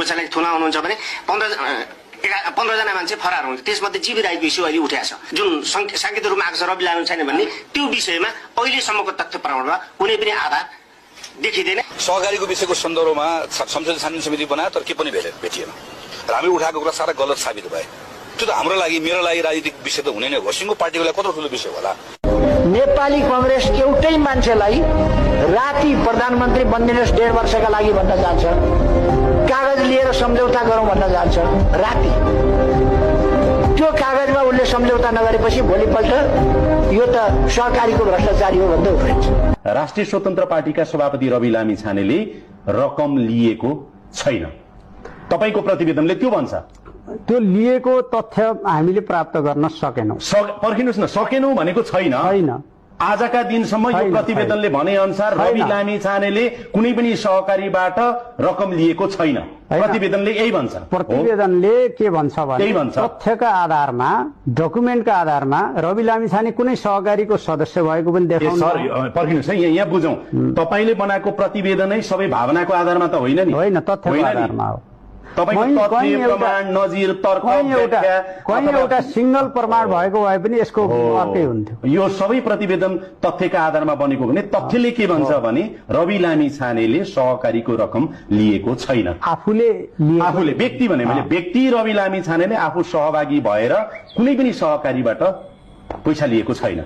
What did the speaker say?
बच्चालाई थुना हुनुहुन्छ भने 15 जना मान्छे फरार हुन्छ। त्यसमध्ये जीवी राईको इस्यु अहिले उठेको छ, जुन सांकेतिक रूपमा आएको छ रवि लामी छैन भन्ने, त्यो विषयमा अहिलेसम्मको तथ्य प्रमाणमा कुनै पनि आधार देखिँदैन। सहकारीको विषयको सन्दर्भमा संसदीय छानबिन समिति बनायो, तर के पनि भेटिएन र हामी उठाएको कुरा सारा गलत साबित भए। त्यो त हाम्रो लागि, मेरो लागि राजनीतिक विषय त हुने नै हो। सिङ्गो पार्टीको लागि कत्रो ठुलो विषय होला। नेपाली कांग्रेस एउटै मान्छेलाई राति प्रधानमन्त्री बनिदिनुहोस् 1.5 वर्षका लागि भन्न जान्छ, कागज लिएर सम्झौता गरौँ भन्न जान्छ राति। त्यो कागजमा उसले सम्झौता नगरेपछि भोलिपल्ट यो त सहकारीको भ्रष्टाचारी हो भन्दै उफ्रिन्छ। राष्ट्रिय स्वतन्त्र पार्टीका सभापति रवि लामी छानेले रकम लिएको छैन, तपाईको प्रतिवेदनले त्यो भन्छ। त्यो लिएको तथ्य हामीले प्राप्त गर्न सकेनौं। पर्खिनुस् न, सकेनौं भनेको छैन। आजका दिनसम्म यो प्रतिवेदनले भने अनुसार रवि लामी छानेले कुनै पनि सहकारीबाट रकम लिएको छैन। प्रतिवेदनले यही भन्छ। प्रतिवेदनले के भन्छ भने तथ्यका आधारमा, डकुमेन्टका आधारमा रवि लामी छाने कुनै सहकारीको सदस्य भएको पनि देखाउनु। पर्खिनुस् है, यहाँ बुझौं। तपाईले बनाएको प्रतिवेदनै सबै भावनाको आधारमा त होइन नि? होइन, तथ्यको आधारमा हो। एउटा सिंगल प्रमाण भएको भए पनि यसको अर्कै हुन्थ्यो। यो सबै प्रतिवेदन तथ्यका आधारमा बनेको भने तथ्यले के भन्छ भने रवि लामी छानेले सहकारीको रकम लिएको छैन। आफूले व्यक्ति भने मैले व्यक्ति रवि लामी छानेले आफू सहभागी भएर कुनै पनि सहकारीबाट पैसा लिएको छैन।